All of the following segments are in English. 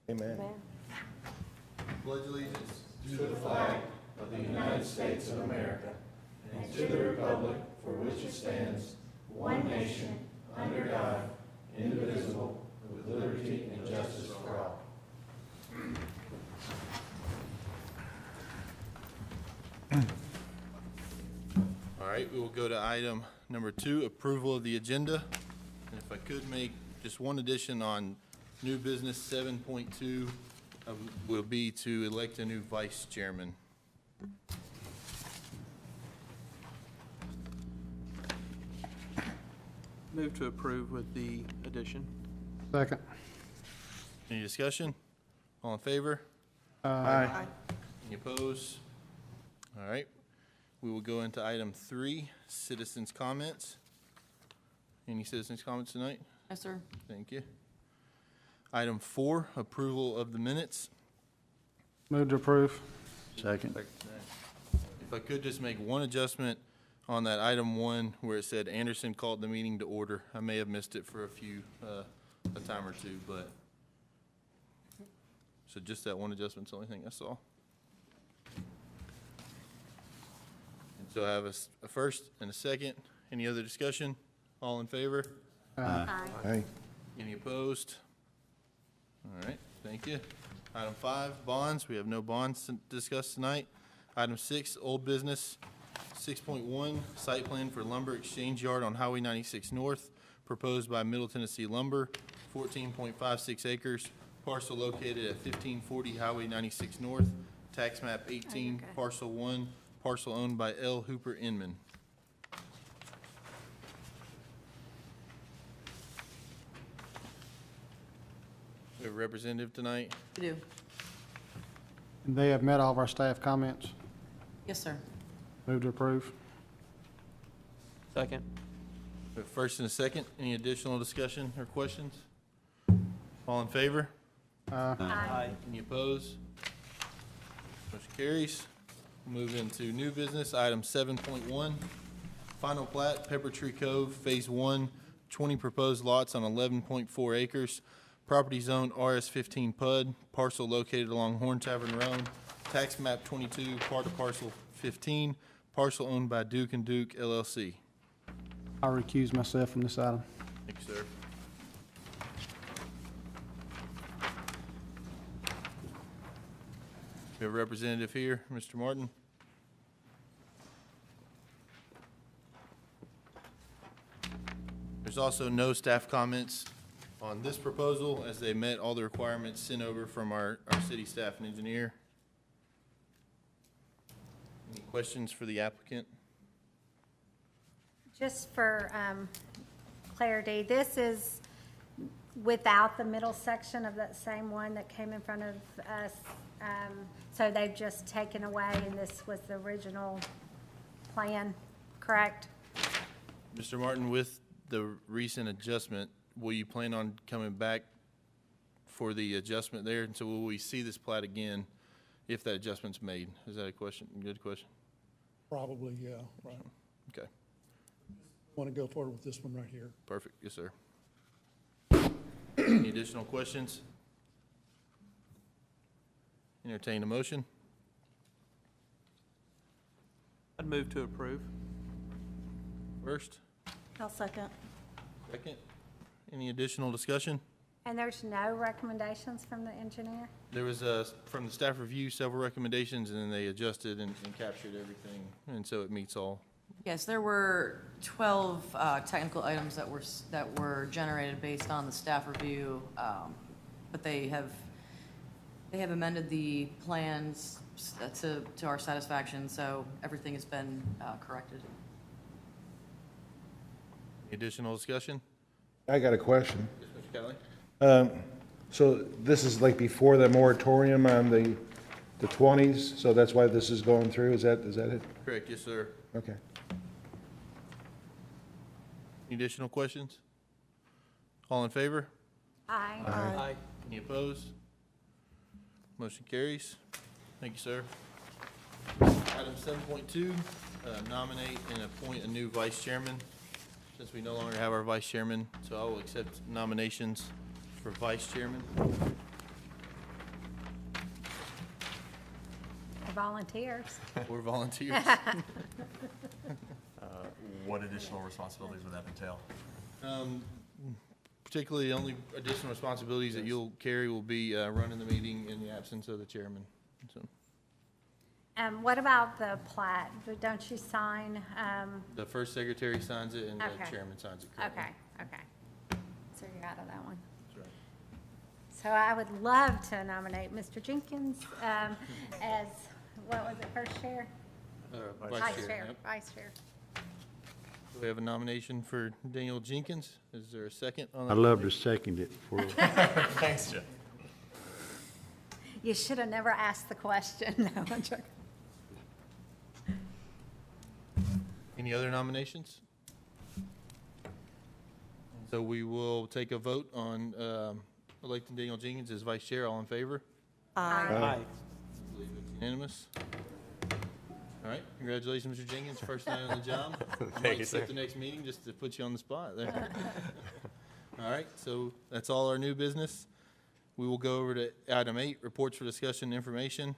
Amen. Pledge allegiance to the flag of the United States of America and to the republic for which it stands, one nation, under God, indivisible, with liberty and justice for all. All right, we will go to item number 2, approval of the agenda. And if I could make just one addition on new business 7.2, will be to elect a new vice chairman. Move to approve with the addition. Second. Any discussion? All in favor? Aye. Any opposed? All right. We will go into item 3, citizens' comments. Any citizens' comments tonight? Yes, sir. Thank you. Item 4, approval of the minutes. Move to approve. Second. If I could just make one adjustment on that item 1 where it said Anderson called the meeting to order. I may have missed it for a time or two, but so just that one adjustment's the only thing I saw. And so I have a first and a second. Any other discussion? All in favor? Aye. Any opposed? All right, thank you. Item 5, bonds. We have no bonds to discuss tonight. Item 6, old business. 6.1, site plan for lumber exchange yard on Highway 96 North, proposed by Middle Tennessee Lumber, 14.56 acres, parcel located at 1540 Highway 96 North, tax map 18, okay. parcel 1, parcel owned by L. Hooper Inman. We have a representative tonight. We do. And they have met all of our staff comments. Yes, sir. Move to approve. Second. We have a first and a second. Any additional discussion or questions? All in favor? Aye. Any opposed? Motion carries. Move into new business, item 7.1. Final plat, Pepper Tree Cove, Phase 1, 20 proposed lots on 11.4 acres. Property zone RS15 PUD, parcel located along Horn Tavern Road. Tax map 22, part of parcel 15, parcel owned by Duke and Duke LLC. I recuse myself from this item. Thank you, sir. We have a representative here, Mr. Martin. There's also no staff comments on this proposal as they met all the requirements sent over from our city staff and engineer. Any questions for the applicant? Just for clarity, this is without the middle section of that same one that came in front of us. So they've just taken away, and this was the original plan, correct? Mr. Martin, with the recent adjustment, will you plan on coming back for the adjustment there? And so will we see this plat again if that adjustment's made? Is that a question? Good question? Probably, yeah, right. Okay, Want to go forward with this one right here. perfect. Yes, sir. Any additional questions? Entertain a motion. I'd move to approve. First, I'll second. second. Any additional discussion? And there's no recommendations from the engineer? There was from the staff review, several recommendations, and then they adjusted and captured everything, and so it meets all. Yes, there were 12 technical items that were generated based on the staff review, but they have amended the plans to our satisfaction, so everything has been corrected. Any additional discussion? I got a question. Yes, Mr. Kelly? So this is like before the moratorium on the 20s, so that's why this is going through? Is that it? Correct, yes, sir. Okay. Any additional questions? All in favor? Aye. Aye. Any opposed? Motion carries. Thank you, sir. Item 7.2, nominate and appoint a new vice chairman. Since we no longer have our vice chairman, so I will accept nominations for vice chairman. volunteers. or volunteers. What additional responsibilities would that entail? Particularly, the only additional responsibilities that you'll carry will be running the meeting in the absence of the chairman. So What about the plat? Don't you sign? the first secretary signs it and the Okay. chairman signs it currently. Okay. So you're out of that one. That's right. So I would love to nominate Mr. Jenkins as, what was it, first chair? Vice chair, yep. Vice chair. Do we have a nomination for Daniel Jenkins? Is there a second on that? I'd love to second it for, Thanks, Jeff. You should have never asked the question. No, I'm joking. Any other nominations? So we will take a vote on electing Daniel Jenkins as vice chair. All in favor? Aye. Unanimous? All right, congratulations, Mr. Jenkins, first night on the job. I might Thank you, set sir. the next meeting just to put you on the spot there. All right, so that's all our new business. We will go over to item 8, reports for discussion and information.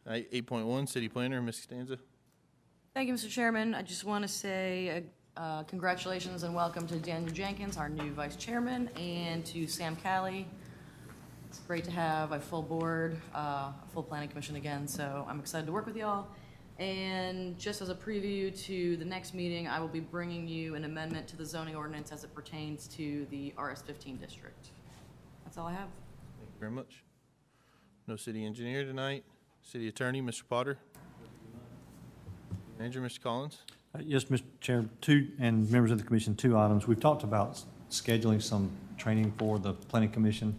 8.1, city planner, Ms. Costanza. Thank you, Mr. Chairman. I just want to say congratulations and welcome to Daniel Jenkins, our new vice chairman, and to Sam Calley. It's great to have a full board, a full planning commission again, so I'm excited to work with y'all. And just as a preview to the next meeting, I will be bringing you an amendment to the zoning ordinance as it pertains to the RS-15 district. That's all I have. Thank you very much. No city engineer tonight. City attorney, Mr. Potter. Manager, Mr. Collins. Yes, Mr. Chair, and members of the commission, 2 items. We've talked about scheduling some training for the planning commission.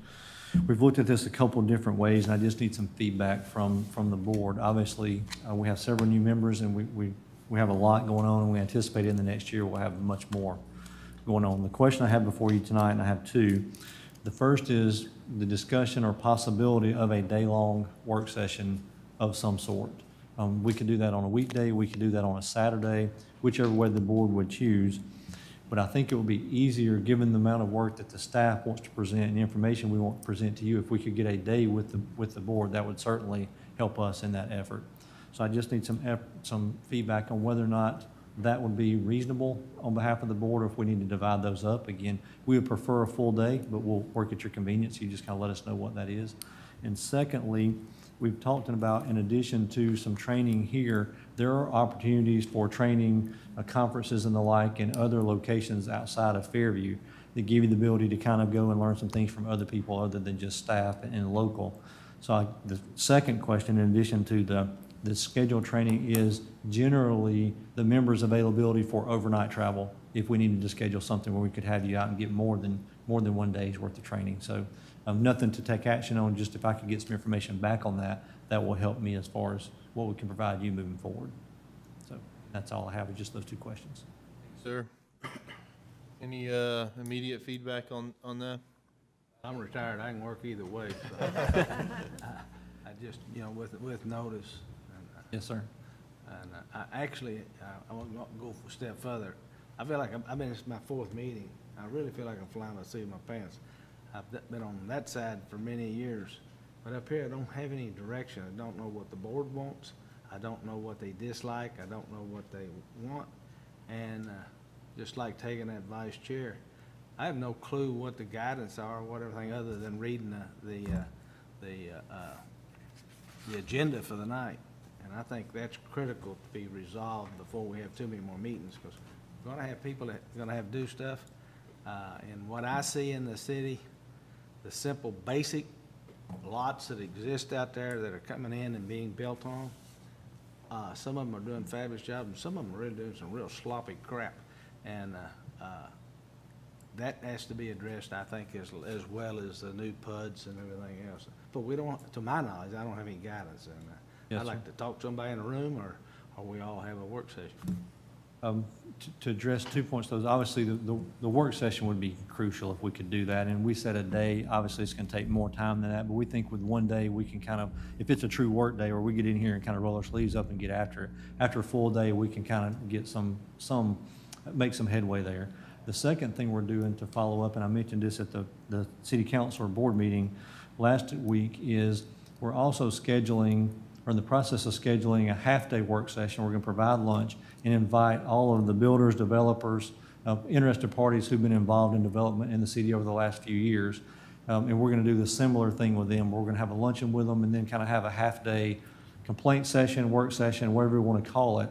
We've looked at this a couple of different ways, and I just need some feedback from the board. Obviously, we have several new members, and we have a lot going on, and we anticipate in the next year we'll have much more going on. The question I have before you tonight, and I have 2. The first is the discussion or possibility of a day-long work session of some sort. We could do that on a weekday, we could do that on a Saturday, whichever way the board would choose. But I think it would be easier, given the amount of work that the staff wants to present and the information we want to present to you, if we could get a day with the board, that would certainly help us in that effort. So I just need some feedback on whether or not that would be reasonable on behalf of the board, or if we need to divide those up. Again, we would prefer a full day, but we'll work at your convenience. You just kind of let us know what that is. And secondly, we've talked about, in addition to some training here, there are opportunities for training, conferences and the like in other locations outside of Fairview that give you the ability to kind of go and learn some things from other people other than just staff and local. So the second question, in addition to the scheduled training, is generally the members' availability for overnight travel if we needed to schedule something where we could have you out and get more than 1 day's worth of training. So nothing to take action on, just if I could get some information back on that, that will help me as far as what we can provide you moving forward. So that's all I have, is just those 2 questions. Sir, any immediate feedback on that? I'm retired, I can work either way, so. I just, with notice. Yes, sir. And I want to go a step further. I feel like it's my 4th meeting. I really feel like I'm flying by the seat of my pants. I've been on that side for many years, but up here I don't have any direction. I don't know what the board wants. I don't know what they dislike. I don't know what they want. And just like taking that vice chair, I have no clue what the guidance are or what everything, other than reading the agenda for the night. And I think that's critical to be resolved before we have too many more meetings, because we're going to have people that are going to have to do stuff. And what I see in the city, the simple, basic lots that exist out there that are coming in and being built on, some of them are doing fabulous jobs, and some of them are really doing some real sloppy crap. And that has to be addressed, I think, as well as the new PUDs and everything else. But we don't, to my knowledge, I don't have any guidance. And Yes, I'd sir. like to talk to somebody in a room, or we all have a work session. To address 2 points, those obviously the work session would be crucial if we could do that, and we set a day. Obviously, it's going to take more time than that, but we think with 1 day we can kind of, if it's a true work day, where we get in here and kind of roll our sleeves up and get after it. After a full day, we can kind of get make some headway there. The second thing we're doing to follow up, and I mentioned this at the city council or board meeting last week, is we're also scheduling are in the process of scheduling a half-day work session. We're going to provide lunch and invite all of the builders, developers, interested parties who've been involved in development in the city over the last few years. And we're going to do the similar thing with them. We're going to have a luncheon with them and then kind of have a half-day complaint session, work session, whatever we want to call it,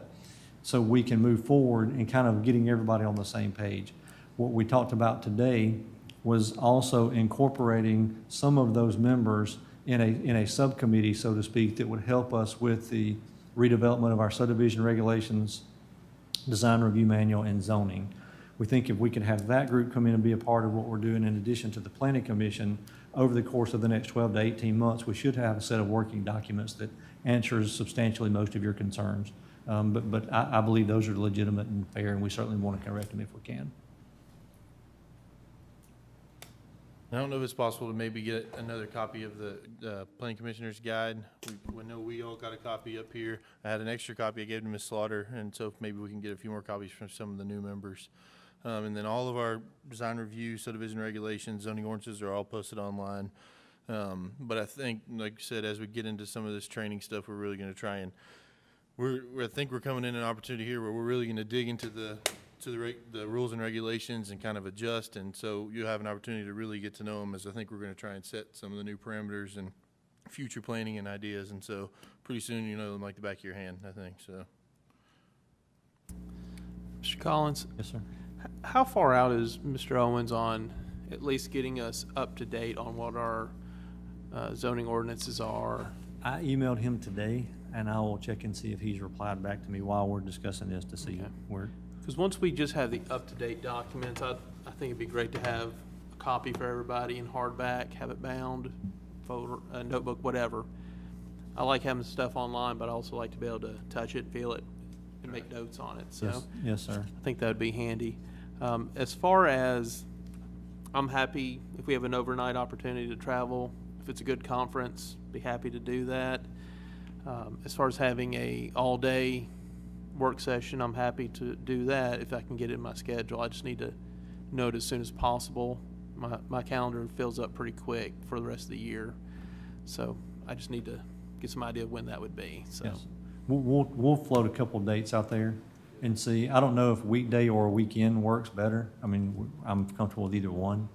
so we can move forward and kind of getting everybody on the same page. What we talked about today was also incorporating some of those members in a subcommittee, so to speak, that would help us with the redevelopment of our subdivision regulations, design review manual, and zoning. We think if we can have that group come in and be a part of what we're doing in addition to the planning commission over the course of the next 12 to 18 months, we should have a set of working documents that answers substantially most of your concerns. But I believe those are legitimate and fair, and we certainly want to correct them if we can. I don't know if it's possible to maybe get another copy of the planning commissioner's guide. We know we all got a copy up here. I had an extra copy I gave to Ms. Slaughter, and so maybe we can get a few more copies from some of the new members. And then all of our design review, subdivision regulations, zoning ordinances are all posted online. But I think, like I said, as we get into some of this training stuff, we're really going to try and I think we're coming in an opportunity here where we're really going to dig into the rules and regulations and kind of adjust, and so you have an opportunity to really get to know them, as I think we're going to try and set some of the new parameters and future planning and ideas, and so pretty soon you know them like the back of your hand, I think, so. Mr. Collins, Yes, sir. how far out is Mr. Owens on at least getting us up to date on what our zoning ordinances are? I emailed him today, and I will check and see if he's replied back to me while we're discussing this to see Okay. where. Because once we just have the up-to-date documents, I think it'd be great to have a copy for everybody in hardback, have it bound, folder, notebook, whatever. I like having stuff online, but I also like to be able to touch it, feel it, and make notes on it, so. Yes, yes, sir. I think that'd be handy. As far as, I'm happy if we have an overnight opportunity to travel. If it's a good conference, be happy to do that. As far as having a all-day work session, I'm happy to do that if I can get it in my schedule. I just need to know it as soon as possible. My calendar fills up pretty quick for the rest of the year, so I just need to get some idea of when that would be, so. Yes. We'll float a couple of dates out there and see. I don't know if weekday or weekend works better. I mean, I'm comfortable with either one.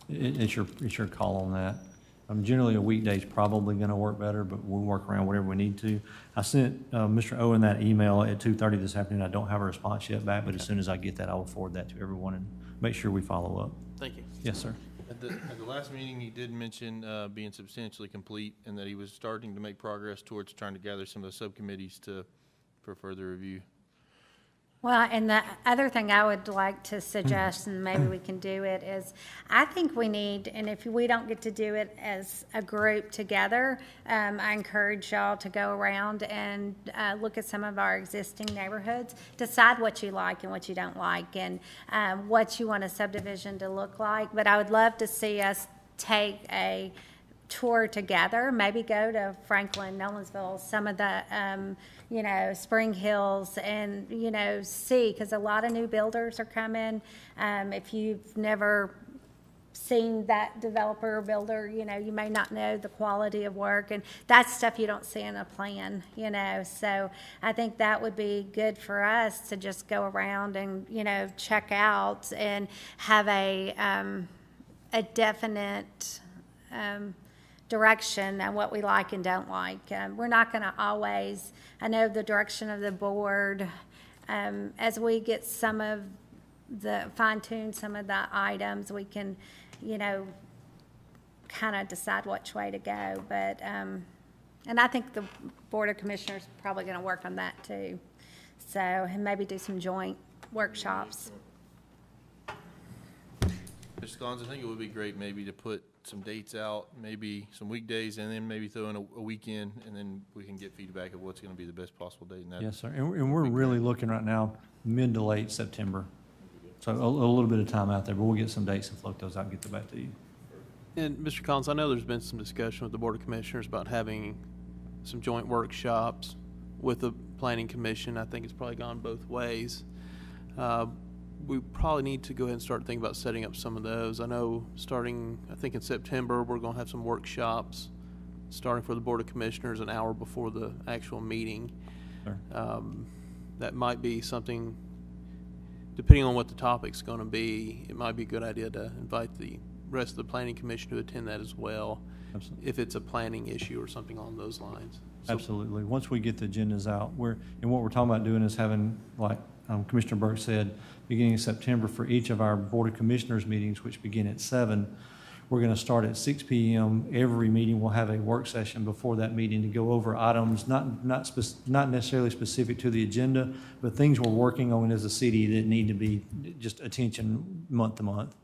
It's your call on that. Generally, a weekday's probably going to work better, but we'll work around whatever we need to. I sent Mr. Owen that email at 2:30 this afternoon. I don't have a response yet back, but as soon as I get that, I will forward that to everyone and make sure we follow up. Thank you. Yes, sir. At the last meeting, he did mention being substantially complete and that he was starting to make progress towards trying to gather some of the subcommittees for further review. Well, and the other thing I would like to suggest, and maybe we can do it, is I think we need, and if we don't get to do it as a group together, I encourage y'all to go around and look at some of our existing neighborhoods, decide what you like and what you don't like, and what you want a subdivision to look like. But I would love to see us take a tour together, maybe go to Franklin, Nolensville, some of the, Spring Hills, and, see, because a lot of new builders are coming. If you've never seen that developer or builder, you may not know the quality of work, and that's stuff you don't see in a plan, So I think that would be good for us to just go around and, check out and have a definite, direction on what we like and don't like. We're not going to always, I know the direction of the board, as we get some of the, fine-tune some of the items, we can, kind of decide which way to go. But, and I think the Board of Commissioners is probably going to work on that too. So, and maybe do some joint workshops. Mr. Collins, I think it would be great maybe to put some dates out, maybe some weekdays, and then maybe throw in a weekend, and then we can get feedback of what's going to be the best possible date. Yes, sir. And we're really looking right now, mid to late September. So a little bit of time out there, but we'll get some dates and float those out and get them back to you. And Mr. Collins, I know there's been some discussion with the Board of Commissioners about having some joint workshops with the Planning Commission. I think it's probably gone both ways. We probably need to go ahead and start thinking about setting up some of those. I know starting, I think in September, we're going to have some workshops starting for the Board of Commissioners an hour before the actual meeting. Sure. That might be something, depending on what the topic's going to be, it might be a good idea to invite the rest of the Planning Commission to attend that as well, Absolutely. if it's a planning issue or something along those lines. So- Absolutely. Once we get the agendas out, and what we're talking about doing is having, like Commissioner Burke said, beginning in September for each of our Board of Commissioners meetings, which begin at 7, we're going to start at 6 p.m. Every meeting will have a work session before that meeting to go over items, not necessarily specific to the agenda, but things we're working on as a city that need to be just attention month to month.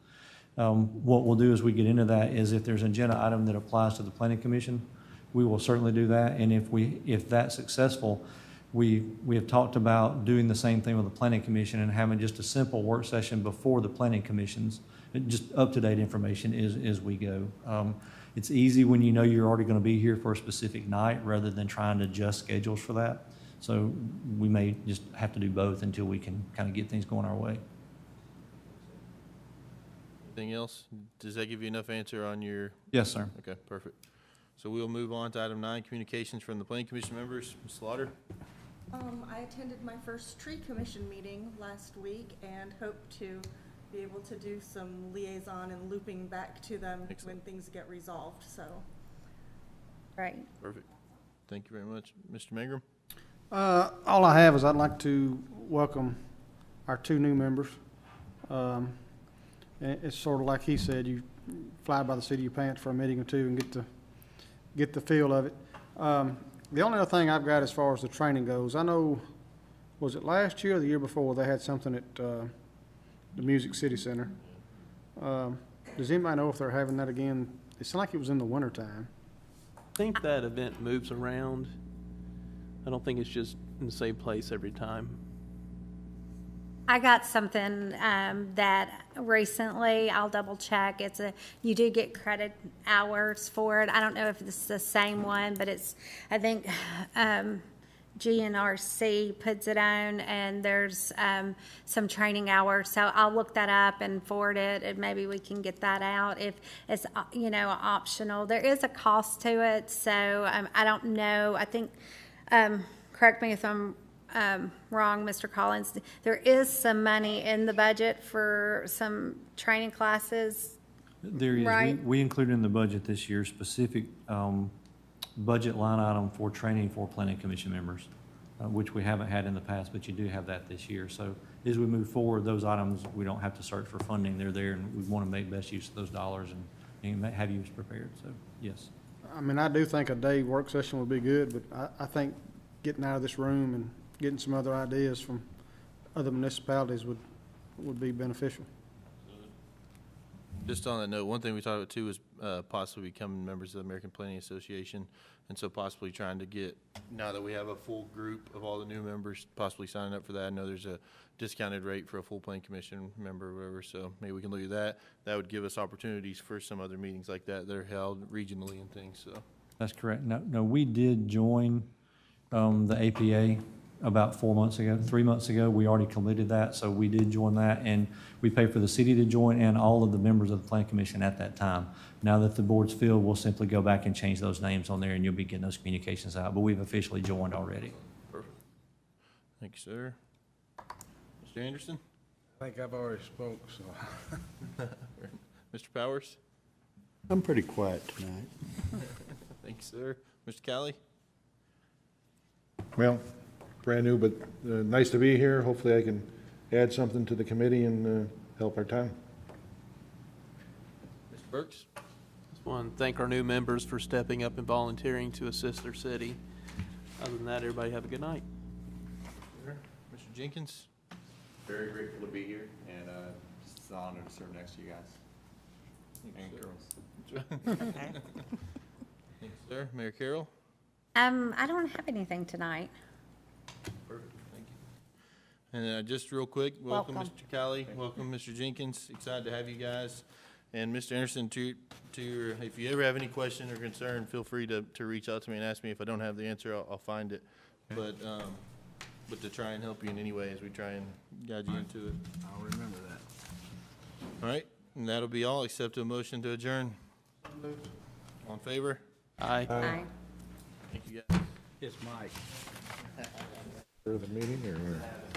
What we'll do as we get into that is if there's an agenda item that applies to the Planning Commission, we will certainly do that. And if that's successful, we have talked about doing the same thing with the Planning Commission and having just a simple work session before the Planning Commissions, just up-to-date information as we go. It's easy when you know you're already going to be here for a specific night rather than trying to adjust schedules for that. So we may just have to do both until we can kind of get things going our way. Anything else? Does that give you enough answer on your? Yes, sir. Okay, perfect. So we'll move on to item 9, communications from the Planning Commission members. Ms. Slaughter? I attended my first tree commission meeting last week and hope to be able to do some liaison and looping back to them Excellent. when things get resolved, so. Right. Perfect. Thank you very much. Mr. Mangrum? All I have is I'd like to welcome our 2 new members. It's sort of like he said, you fly by the seat of your pants for a meeting or 2 and get the feel of it. The only other thing I've got as far as the training goes, I know, was it last year or the year before, they had something at the Music City Center. Does anybody know if they're having that again? It sounded like it was in the wintertime. I think that event moves around. I don't think it's just in the same place every time. I got something that recently, I'll double check. You do get credit hours for it. I don't know if it's the same one, but I think GNRC puts it on, and there's some training hours. So I'll look that up and forward it, and maybe we can get that out if it's, optional. There is a cost to it, so I don't know. I think, correct me if I'm wrong, Mr. Collins, there is some money in the budget for some training classes. There is. Right. We included in the budget this year specific budget line item for training for Planning Commission members, which we haven't had in the past, but you do have that this year. So as we move forward, those items, we don't have to search for funding. They're there, and we want to make best use of those dollars and have you prepared. So, yes. I mean, I do think a day work session would be good, but I think getting out of this room and getting some other ideas from other municipalities would be beneficial. Just on that note, one thing we talked about too is possibly becoming members of the American Planning Association, and so possibly trying to get, now that we have a full group of all the new members, possibly signing up for that. I know there's a discounted rate for a full Planning Commission member or whatever, so maybe we can look at that. That would give us opportunities for some other meetings like that that are held regionally and things, so. That's correct. No, we did join the APA about 3 months ago. We already completed that, so we did join that, and we paid for the city to join and all of the members of the Planning Commission at that time. Now that the board's filled, we'll simply go back and change those names on there, and you'll be getting those communications out, but we've officially joined already. Perfect. Thank you, sir. Mr. Anderson? I think I've already spoke, so. Mr. Powers? I'm pretty quiet tonight. Thank you, sir. Mr. Calley? Well, brand new, but nice to be here. Hopefully I can add something to the committee and help our town. Mr. Burks? Just want to thank our new members for stepping up and volunteering to assist their city. Other than that, everybody have a good night. Mr. Jenkins? Very grateful to be here, and it's an honor to serve next to you guys. And girls. Thank you, sir. Mayor Carroll? I don't have anything tonight. Perfect, thank you. And just real quick, welcome Welcome. Mr. Calley, welcome Mr. Jenkins, excited to have you guys. And Mr. Anderson, to your, if you ever have any question or concern, feel free to reach out to me and ask me. If I don't have the answer, I'll find it. But to try and help you in any way as we try and guide you into it. I'll remember that. All right, and that'll be all, except a motion to adjourn. All in favor? Aye. Aye. Thank you, guys. It's Mike. For the meeting or?